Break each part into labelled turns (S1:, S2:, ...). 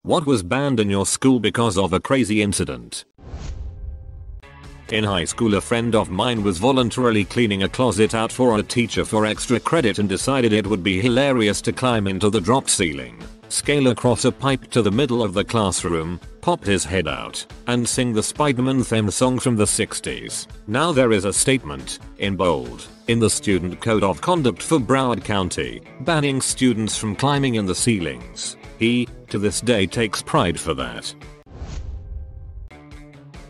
S1: What was banned in your school because of a crazy incident? In high school, a friend of mine was voluntarily cleaning a closet out for a teacher for extra credit and decided it would be hilarious to climb into the drop ceiling, scale across a pipe to the middle of the classroom, pop his head out, and sing the Spider-Man theme song from the 60s. Now there is a statement, in bold, in the Student Code of Conduct for Broward County, banning students from climbing in the ceilings. He, to this day, takes pride for that.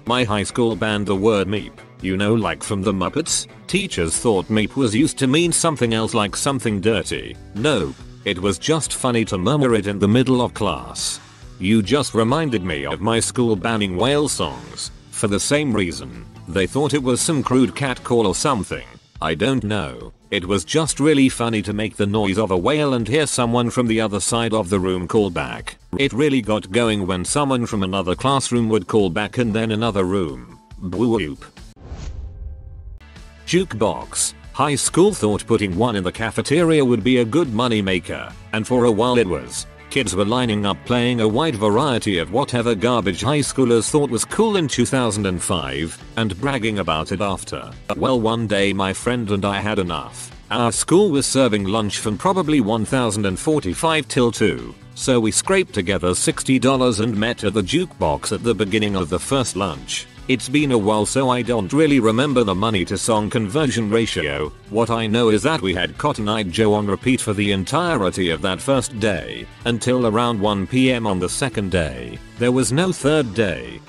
S1: My high school banned the word meep, you know, like from the Muppets. Teachers thought meep was used to mean something else, like something dirty. Nope, it was just funny to murmur it in the middle of class. You just reminded me of my school banning whale songs. For the same reason, they thought it was some crude cat call or something. I don't know. It was just really funny to make the noise of a whale and hear someone from the other side of the room call back. It really got going when someone from another classroom would call back and then another room. Boo-oop. Jukebox. High school thought putting one in the cafeteria would be a good money maker, and for a while it was. Kids were lining up playing a wide variety of whatever garbage high schoolers thought was cool in 2005 and bragging about it after. Well, one day my friend and I had enough. Our school was serving lunch from probably 1045 till 2, so we scraped together $60 and met at the jukebox at the beginning of the first lunch. It's been a while, so I don't really remember the money to song conversion ratio. What I know is that we had Cotton Eye Joe on repeat for the entirety of that first day, until around 1 PM on the second day. There was no third day.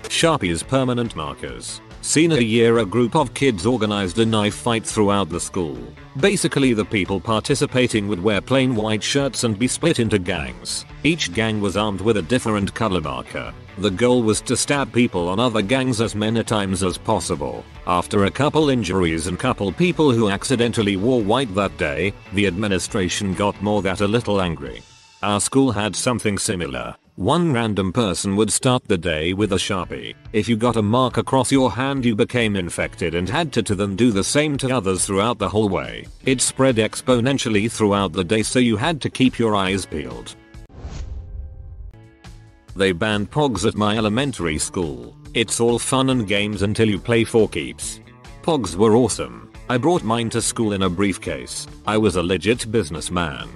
S1: Sharpies permanent markers. Senior year, a group of kids organized a knife fight throughout the school. Basically, the people participating would wear plain white shirts and be split into gangs. Each gang was armed with a different color marker. The goal was to stab people on other gangs as many times as possible. After a couple injuries and couple people who accidentally wore white that day, the administration got more than a little angry. Our school had something similar. One random person would start the day with a Sharpie. If you got a mark across your hand, you became infected and had to then do the same to others throughout the hallway. It spread exponentially throughout the day, so you had to keep your eyes peeled. They banned Pogs at my elementary school. It's all fun and games until you play for keeps. Pogs were awesome. I brought mine to school in a briefcase. I was a legit businessman.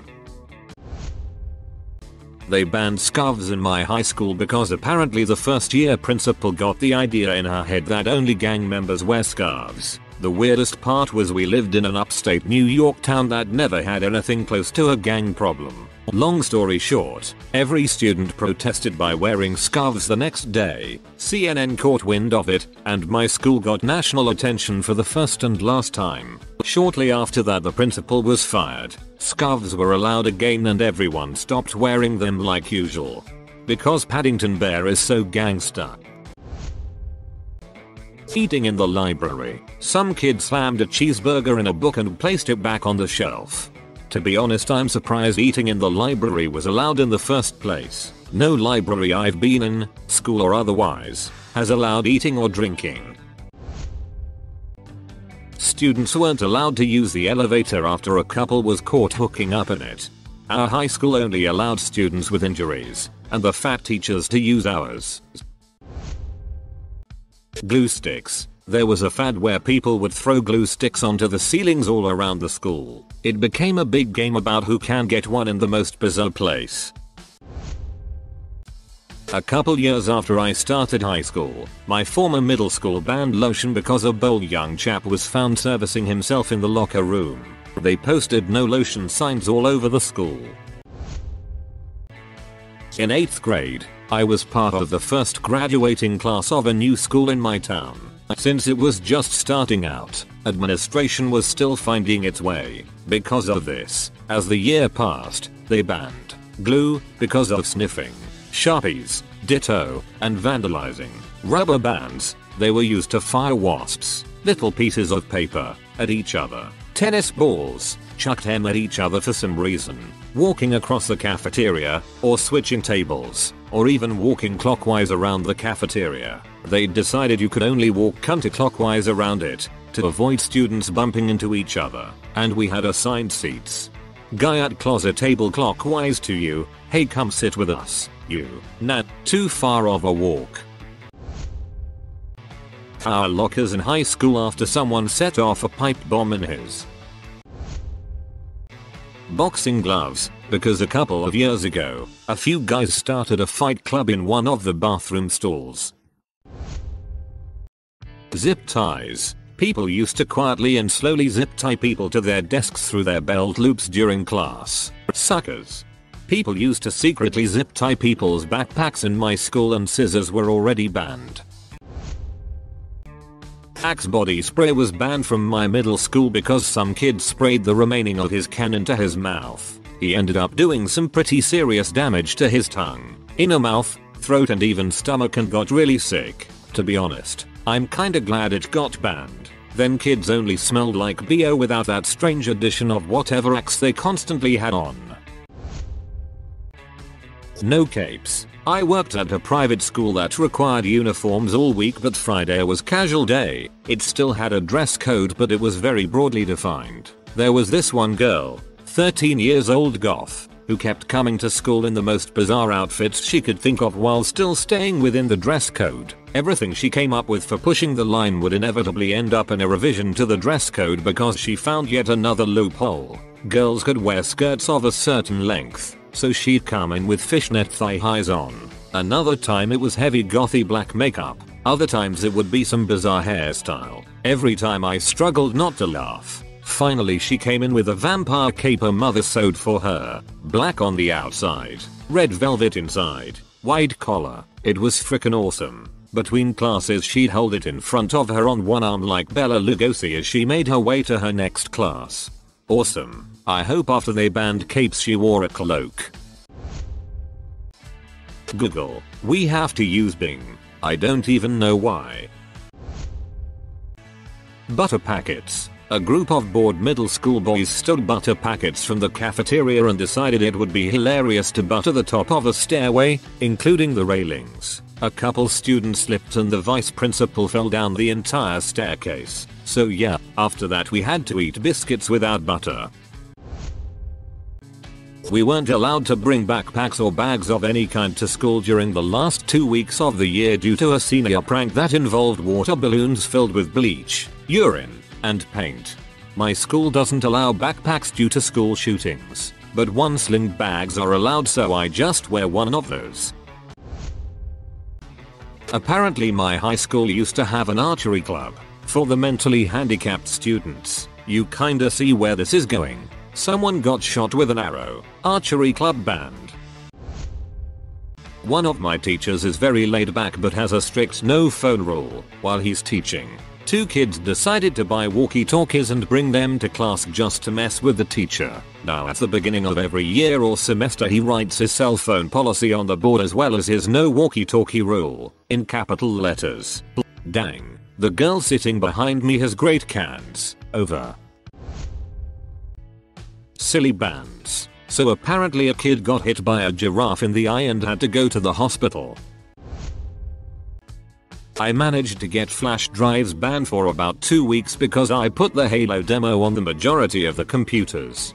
S1: They banned scarves in my high school because apparently the first year principal got the idea in her head that only gang members wear scarves. The weirdest part was we lived in an upstate New York town that never had anything close to a gang problem. Long story short, every student protested by wearing scarves the next day. CNN caught wind of it, and my school got national attention for the first and last time. Shortly after that, the principal was fired. Scarves were allowed again and everyone stopped wearing them like usual. Because Paddington Bear is so gangsta. Eating in the library. Some kid slammed a cheeseburger in a book and placed it back on the shelf. To be honest, I'm surprised eating in the library was allowed in the first place. No library I've been in, school or otherwise, has allowed eating or drinking. Students weren't allowed to use the elevator after a couple was caught hooking up in it. Our high school only allowed students with injuries, and the fat teachers to use ours. Glue sticks. There was a fad where people would throw glue sticks onto the ceilings all around the school. It became a big game about who can get one in the most bizarre place. A couple years after I started high school, my former middle school banned lotion because a bold young chap was found servicing himself in the locker room. They posted no lotion signs all over the school. In 8th grade, I was part of the first graduating class of a new school in my town. Since it was just starting out, administration was still finding its way. Because of this, as the year passed, they banned glue because of sniffing, Sharpies, ditto, and vandalizing. Rubber bands, they were used to fire wasps, little pieces of paper, at each other. Tennis balls, chucked them at each other for some reason. Walking across the cafeteria, or switching tables, or even walking clockwise around the cafeteria. They decided you could only walk counterclockwise around it, to avoid students bumping into each other, and we had assigned seats. Guy at closet table clockwise to you, hey come sit with us, you, nah, too far of a walk. Our lockers in high school after someone set off a pipe bomb in his. Boxing gloves, because a couple of years ago, a few guys started a fight club in one of the bathroom stalls. Zip ties. People used to quietly and slowly zip tie people to their desks through their belt loops during class. Suckers. People used to secretly zip tie people's backpacks in my school and scissors were already banned. Axe body spray was banned from my middle school because some kid sprayed the remaining of his can into his mouth. He ended up doing some pretty serious damage to his tongue, inner mouth, throat and even stomach and got really sick. To be honest, I'm kinda glad it got banned. Then kids only smelled like BO without that strange addition of whatever Axe they constantly had on. No capes. I worked at a private school that required uniforms all week but Friday was casual day. It still had a dress code but it was very broadly defined. There was this one girl, 13 years old goth, who kept coming to school in the most bizarre outfits she could think of while still staying within the dress code. Everything she came up with for pushing the line would inevitably end up in a revision to the dress code because she found yet another loophole. Girls could wear skirts of a certain length, so she'd come in with fishnet thigh highs on. Another time it was heavy gothy black makeup, other times it would be some bizarre hairstyle. Every time I struggled not to laugh. Finally she came in with a vampire cape her mother sewed for her, black on the outside, red velvet inside, white collar. It was frickin' awesome. Between classes she'd hold it in front of her on one arm like Bella Lugosi as she made her way to her next class. Awesome. I hope after they banned capes she wore a cloak. Google. We have to use Bing. I don't even know why. Butter packets. A group of bored middle school boys stole butter packets from the cafeteria and decided it would be hilarious to butter the top of a stairway, including the railings. A couple students slipped and the vice principal fell down the entire staircase. So yeah, after that we had to eat biscuits without butter. We weren't allowed to bring backpacks or bags of any kind to school during the last 2 weeks of the year due to a senior prank that involved water balloons filled with bleach, urine, and paint. My school doesn't allow backpacks due to school shootings, but one sling bags are allowed so I just wear one of those. Apparently my high school used to have an archery club for the mentally handicapped students. You kinda see where this is going. Someone got shot with an arrow. Archery club banned. One of my teachers is very laid back but has a strict no phone rule while he's teaching. 2 kids decided to buy walkie-talkies and bring them to class just to mess with the teacher. Now at the beginning of every year or semester he writes his cell phone policy on the board as well as his no walkie-talkie rule, in capital letters. Dang. The girl sitting behind me has great cans. Over. Silly bans. So apparently a kid got hit by a giraffe in the eye and had to go to the hospital. I managed to get flash drives banned for about 2 weeks because I put the Halo demo on the majority of the computers.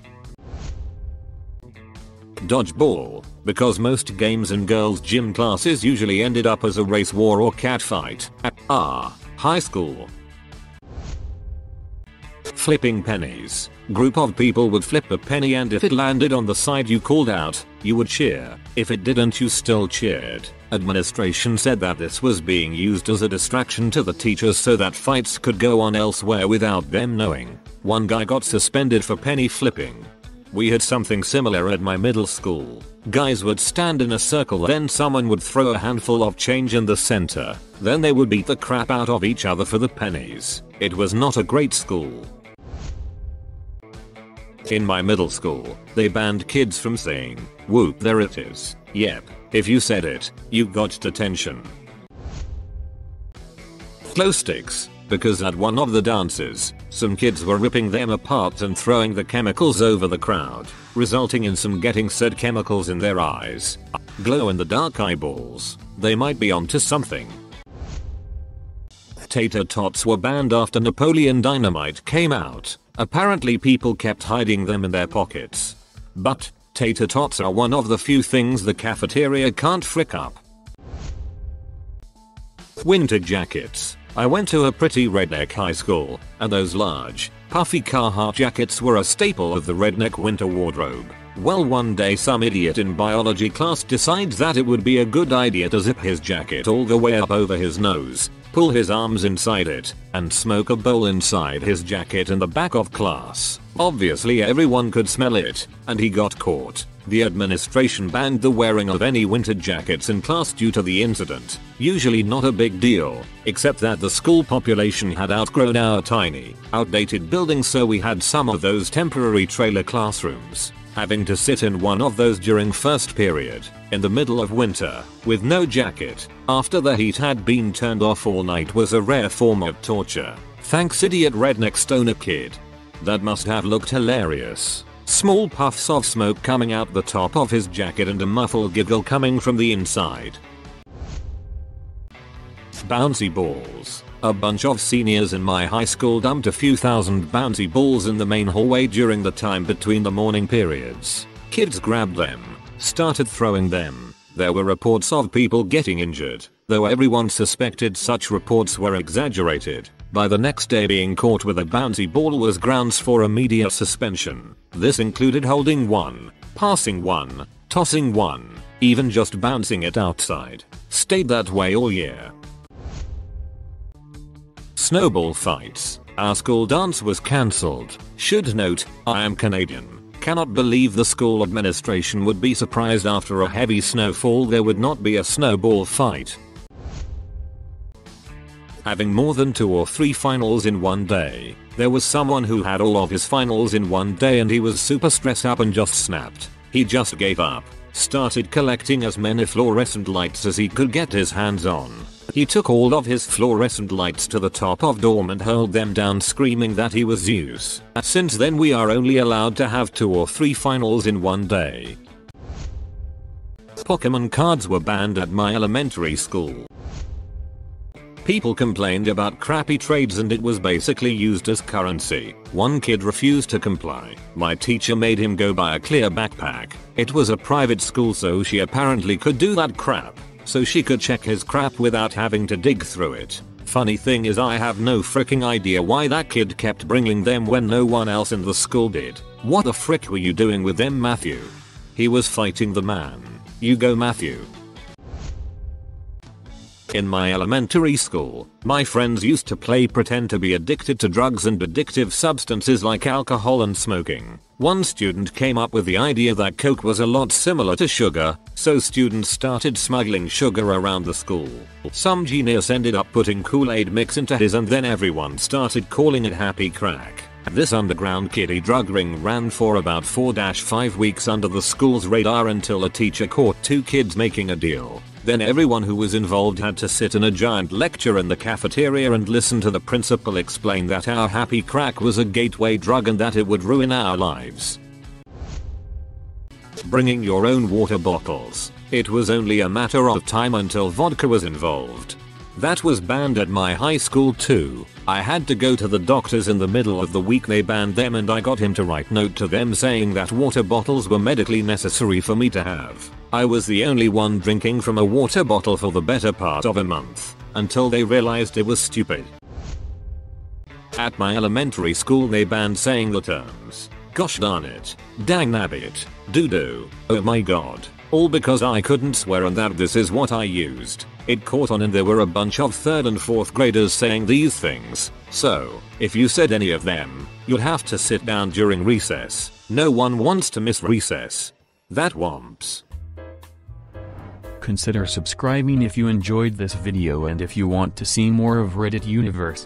S1: Dodgeball, because most games in girls' gym classes usually ended up as a race war or catfight. High school. Flipping pennies. Group of people would flip a penny and if it landed on the side you called out, you would cheer. If it didn't you still cheered. Administration said that this was being used as a distraction to the teachers so that fights could go on elsewhere without them knowing. One guy got suspended for penny flipping. We had something similar at my middle school. Guys would stand in a circle, then someone would throw a handful of change in the center. Then they would beat the crap out of each other for the pennies. It was not a great school. In my middle school, they banned kids from saying, "Whoop, there it is." Yep, if you said it, you got detention. Glow sticks, because at one of the dances, some kids were ripping them apart and throwing the chemicals over the crowd, resulting in some getting said chemicals in their eyes. Glow in the dark eyeballs. They might be onto something. Tater tots were banned after Napoleon Dynamite came out. Apparently people kept hiding them in their pockets. But tater tots are one of the few things the cafeteria can't frick up. Winter jackets. I went to a pretty redneck high school, and those large, puffy Carhartt jackets were a staple of the redneck winter wardrobe. Well, one day some idiot in biology class decides that it would be a good idea to zip his jacket all the way up over his nose, pull his arms inside it, and smoke a bowl inside his jacket in the back of class. Obviously everyone could smell it, and he got caught. The administration banned the wearing of any winter jackets in class due to the incident. Usually not a big deal, except that the school population had outgrown our tiny, outdated building, so we had some of those temporary trailer classrooms. Having to sit in one of those during first period, in the middle of winter, with no jacket, after the heat had been turned off all night, was a rare form of torture. Thanks idiot redneck stoner kid. That must have looked hilarious. Small puffs of smoke coming out the top of his jacket and a muffled giggle coming from the inside. Bouncy balls. A bunch of seniors in my high school dumped a few thousand bouncy balls in the main hallway during the time between the morning periods. Kids grabbed them, started throwing them. There were reports of people getting injured, though everyone suspected such reports were exaggerated. By the next day, being caught with a bouncy ball was grounds for immediate suspension. This included holding one, passing one, tossing one, even just bouncing it outside. Stayed that way all year. Snowball fights. Our school dance was cancelled. Should note, I am Canadian. Cannot believe the school administration would be surprised after a heavy snowfall there would not be a snowball fight. Having more than 2 or 3 finals in one day. There was someone who had all of his finals in one day and he was super stressed up and just snapped. He just gave up. Started collecting as many fluorescent lights as he could get his hands on. He took all of his fluorescent lights to the top of dorm and hurled them down, screaming that he was Zeus. Since then we are only allowed to have 2 or 3 finals in one day. Pokemon cards were banned at my elementary school. People complained about crappy trades and it was basically used as currency. One kid refused to comply. My teacher made him go buy a clear backpack. It was a private school, so she apparently could do that crap. So she could check his crap without having to dig through it. Funny thing is, I have no freaking idea why that kid kept bringing them when no one else in the school did. What the frick were you doing with them, Matthew? He was fighting the man. You go, Matthew. In my elementary school, my friends used to play pretend to be addicted to drugs and addictive substances like alcohol and smoking. One student came up with the idea that Coke was a lot similar to sugar, so students started smuggling sugar around the school. Some genius ended up putting Kool-Aid mix into his and then everyone started calling it happy crack. This underground kiddie drug ring ran for about 4-5 weeks under the school's radar until a teacher caught 2 kids making a deal. Then everyone who was involved had to sit in a giant lecture in the cafeteria and listen to the principal explain that our happy crack was a gateway drug and that it would ruin our lives. Bringing your own water bottles. It was only a matter of time until vodka was involved. That was banned at my high school too. I had to go to the doctors in the middle of the week. They banned them and I got him to write note to them saying that water bottles were medically necessary for me to have. I was the only one drinking from a water bottle for the better part of a month, until they realized it was stupid. At my elementary school they banned saying the terms, gosh darn it, dang nabbit, doo-doo, oh my god, all because I couldn't swear and that this is what I used. It caught on and there were a bunch of 3rd and 4th graders saying these things, so if you said any of them, you'd have to sit down during recess. No one wants to miss recess. That womps.
S2: Consider subscribing if you enjoyed this video and if you want to see more of Reddit Universe.